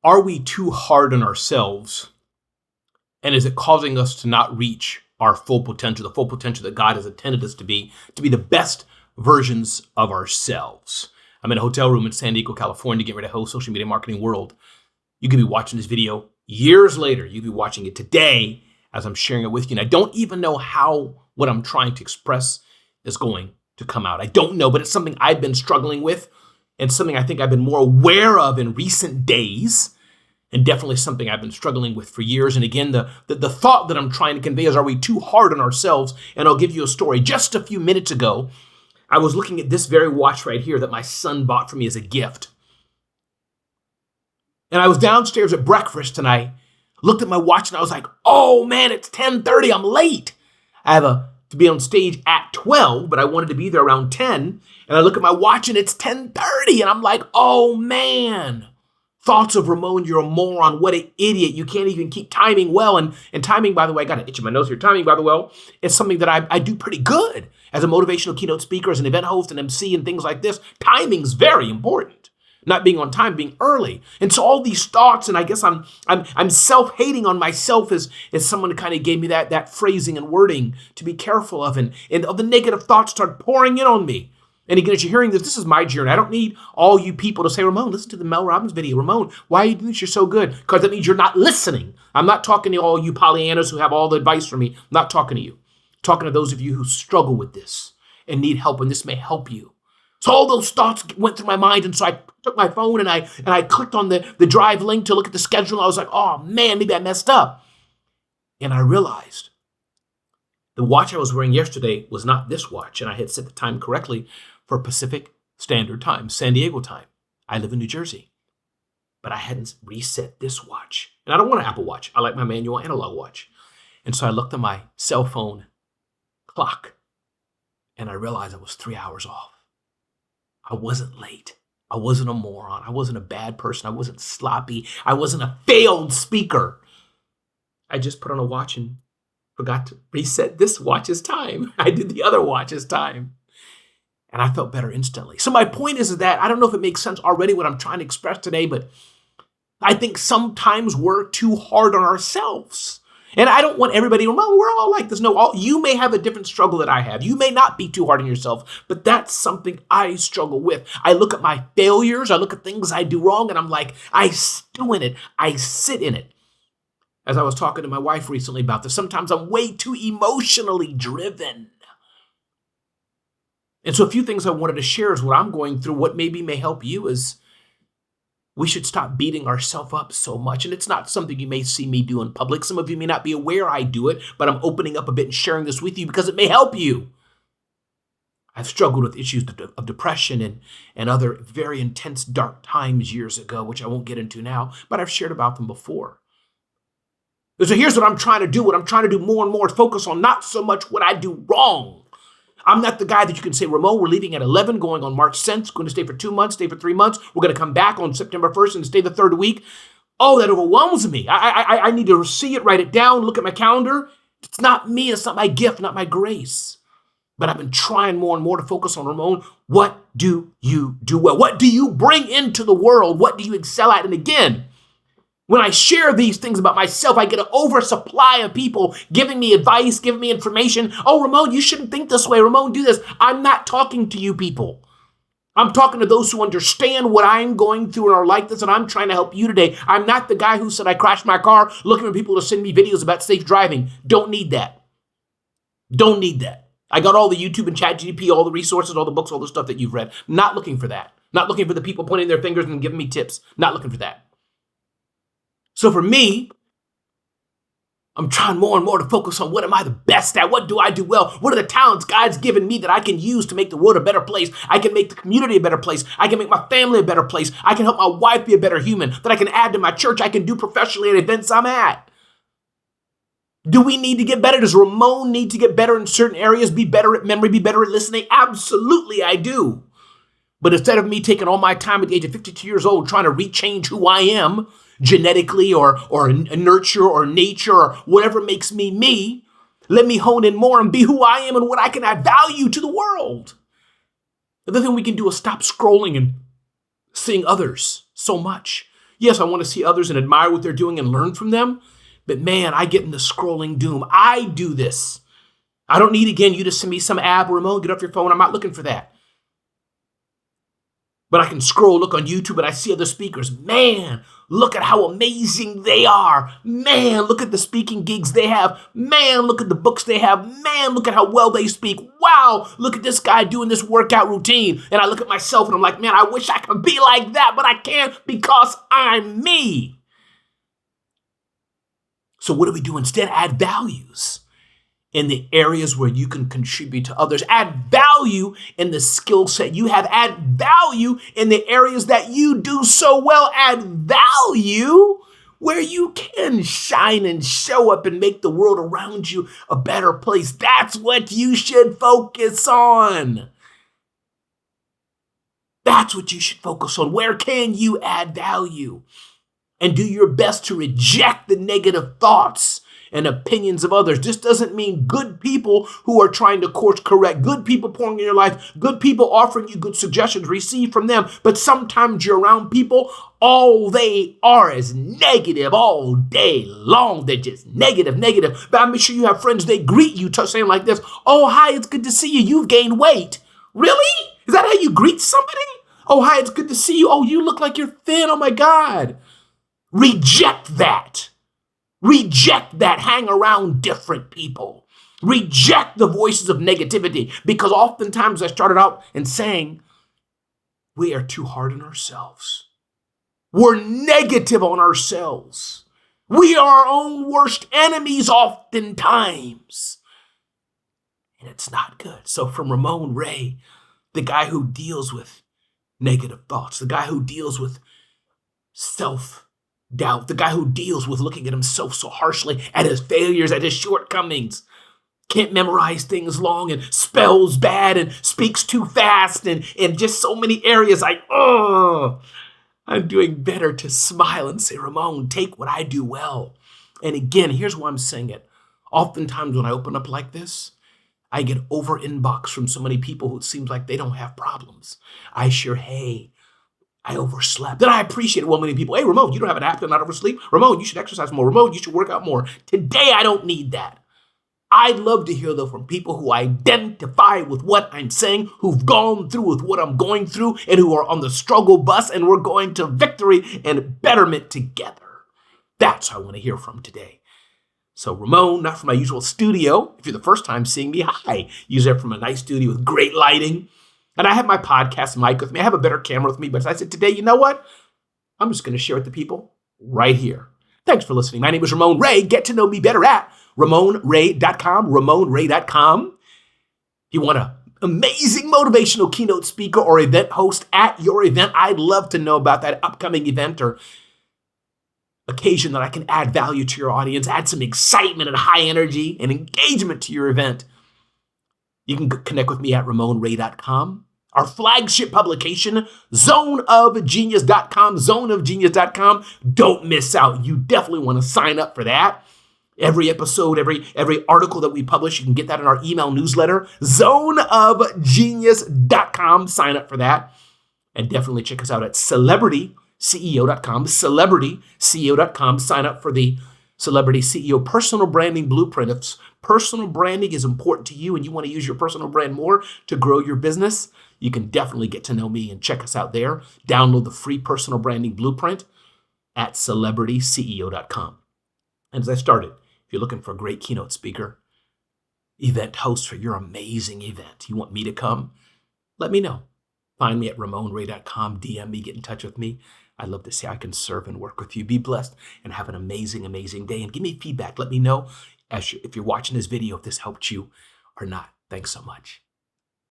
Are we too hard on ourselves? And is it causing us to not reach our full potential, the full potential that God has intended us to be the best versions of ourselves? I'm in a hotel room in San Diego, California, getting ready to host Social Media Marketing World. You could be watching this video years later. You could be watching it today as I'm sharing it with you. And I don't even know how what I'm trying to express is going to come out. I don't know, but it's something I've been struggling with and something I think I've been more aware of in recent days, and definitely something I've been struggling with for years. And again, the thought that I'm trying to convey is, are we too hard on ourselves? And I'll give you a story. Just a few minutes ago, I was looking at this very watch right here that my son bought for me as a gift. And I was downstairs at breakfast and I looked at my watch and I was like, oh man, it's 10:30, I'm late. I have to be on stage at 12, but I wanted to be there around 10. And I look at my watch and it's 10:30 and I'm like, oh man. Thoughts of Ramon, you're a moron, what an idiot. You can't even keep timing well. And timing, by the way, I got an itch in my nose here. Timing, by the way, is something that I do pretty good as a motivational keynote speaker, as an event host, and MC, and things like this. Timing's very important. Not being on time, being early. And so all these thoughts, and I guess I'm self-hating on myself as someone who kind of gave me that phrasing and wording to be careful of, and of the negative thoughts start pouring in on me. And again, as you're hearing this is my journey. I don't need all you people to say, Ramon, listen to the Mel Robbins video. Ramon, why are you doing this? You're so good. Because that means you're not listening. I'm not talking to all you Pollyannas who have all the advice for me. I'm not talking to you. I'm talking to those of you who struggle with this and need help, and this may help you. So all those thoughts went through my mind, and so I took my phone and I clicked on the drive link to look at the schedule. I was like, oh man, maybe I messed up. And I realized the watch I was wearing yesterday was not this watch, and I had set the time correctly for Pacific Standard Time, San Diego time. I live in New Jersey, but I hadn't reset this watch. And I don't want an Apple Watch. I like my manual analog watch. And so I looked at my cell phone clock, and I realized I was 3 hours off. I wasn't late. I wasn't a moron. I wasn't a bad person. I wasn't sloppy. I wasn't a failed speaker. I just put on a watch and forgot to reset this watch's time. I did the other watch's time. And I felt better instantly. So my point is that I don't know if it makes sense already what I'm trying to express today, but I think sometimes we're too hard on ourselves. And I don't want everybody to, well, we're all like this. No, you may have a different struggle that I have. You may not be too hard on yourself, but that's something I struggle with. I look at my failures. I look at things I do wrong, and I'm like, I stew in it. I sit in it. As I was talking to my wife recently about this, sometimes I'm way too emotionally driven. And so a few things I wanted to share is what I'm going through. What maybe may help you is we should stop beating ourselves up so much. And it's not something you may see me do in public. Some of you may not be aware I do it, but I'm opening up a bit and sharing this with you because it may help you. I've struggled with issues of depression and other very intense, dark times years ago, which I won't get into now, but I've shared about them before. So here's what I'm trying to do. What I'm trying to do more and more is focus on not so much what I do wrong. I'm not the guy that you can say, Ramon, we're leaving at 11, going on March 10th, going to stay for 2 months, stay for 3 months. We're going to come back on September 1st and stay the third week. Oh, that overwhelms me. I need to see it, write it down, look at my calendar. It's not me. It's not my gift, not my grace. But I've been trying more and more to focus on, Ramon, what do you do well? What do you bring into the world? What do you excel at? And again, when I share these things about myself, I get an oversupply of people giving me advice, giving me information. Oh, Ramon, you shouldn't think this way. Ramon, do this. I'm not talking to you people. I'm talking to those who understand what I'm going through and are like this, and I'm trying to help you today. I'm not the guy who said I crashed my car looking for people to send me videos about safe driving. Don't need that. Don't need that. I got all the YouTube and ChatGPT, all the resources, all the books, all the stuff that you've read. Not looking for that. Not looking for the people pointing their fingers and giving me tips. Not looking for that. So for me, I'm trying more and more to focus on what am I the best at? What do I do well? What are the talents God's given me that I can use to make the world a better place? I can make the community a better place. I can make my family a better place. I can help my wife be a better human that I can add to my church. I can do professionally at events I'm at. Do we need to get better? Does Ramon need to get better in certain areas? Be better at memory, be better at listening? Absolutely, I do. But instead of me taking all my time at the age of 52 years old trying to rechange who I am, genetically or nurture or nature or whatever makes me me, let me hone in more and be who I am and what I can add value to the world. The other thing we can do is stop scrolling and seeing others so much. Yes, I want to see others and admire what they're doing and learn from them. But man, I get into scrolling doom. I do this. I don't need, again, you to send me some app, Ramon, get off your phone. I'm not looking for that. But I can scroll, look on YouTube, and I see other speakers. Man, look at how amazing they are. Man, look at the speaking gigs they have. Man, look at the books they have. Man, look at how well they speak. Wow, look at this guy doing this workout routine. And I look at myself and I'm like, man, I wish I could be like that, but I can't because I'm me. So what do we do instead? Add values in the areas where you can contribute to others. Add value in the skill set you have. Add value in the areas that you do so well. Add value where you can shine and show up and make the world around you a better place. That's what you should focus on. That's what you should focus on. Where can you add value? And do your best to reject the negative thoughts and opinions of others. This doesn't mean good people who are trying to course correct, good people pouring in your life, good people offering you good suggestions, receive from them. But sometimes you're around people, all they are is negative all day long. They're just negative. But I'm sure you have friends, they greet you saying like this, oh, hi, it's good to see you. You've gained weight. Really? Is that how you greet somebody? Oh, hi, it's good to see you. Oh, you look like you're thin. Oh my God. Reject that. Reject that. Hang around different people. Reject the voices of negativity, because oftentimes I started out in saying we are too hard on ourselves. We're negative on ourselves. We are our own worst enemies oftentimes. And it's not good. So from Ramon Ray, the guy who deals with negative thoughts, the guy who deals with self-doubt, the guy who deals with looking at himself so harshly, at his failures, at his shortcomings, can't memorize things long and spells bad and speaks too fast and in just so many areas. I'm doing better to smile and say, Ramon, take what I do well. And again, here's why I'm saying it. Oftentimes when I open up like this, I get over inbox from so many people who it seems like they don't have problems. I share, hey, I overslept. Then I appreciate it. Well, many people, hey, Ramon, you don't have an app to not oversleep. Ramon, you should exercise more. Ramon, you should work out more. Today, I don't need that. I'd love to hear, though, from people who identify with what I'm saying, who've gone through with what I'm going through, and who are on the struggle bus, and we're going to victory and betterment together. That's who I want to hear from today. So Ramon, not from my usual studio. If you're the first time seeing me, hi. Usually from a nice studio with great lighting. And I have my podcast mic with me. I have a better camera with me. But I said today, you know what? I'm just going to share it with the people right here. Thanks for listening. My name is Ramon Ray. Get to know me better at RamonRay.com, RamonRay.com. If you want an amazing motivational keynote speaker or event host at your event, I'd love to know about that upcoming event or occasion that I can add value to your audience, add some excitement and high energy and engagement to your event. You can connect with me at RamonRay.com. Our flagship publication, zoneofgenius.com, zoneofgenius.com. Don't miss out. You definitely want to sign up for that. Every episode, every article that we publish, you can get that in our email newsletter, zoneofgenius.com. Sign up for that. And definitely check us out at celebrityceo.com, celebrityceo.com. Sign up for the Celebrity CEO Personal Branding Blueprint. If personal branding is important to you and you want to use your personal brand more to grow your business, you can definitely get to know me and check us out there. Download the free Personal Branding Blueprint at celebrityceo.com. And as I started, if you're looking for a great keynote speaker, event host for your amazing event, you want me to come, let me know. Find me at RamonRay.com, DM me, get in touch with me. I'd love to see how I can serve and work with you. Be blessed and have an amazing, amazing day. And give me feedback. Let me know if you're watching this video, if this helped you or not. Thanks so much.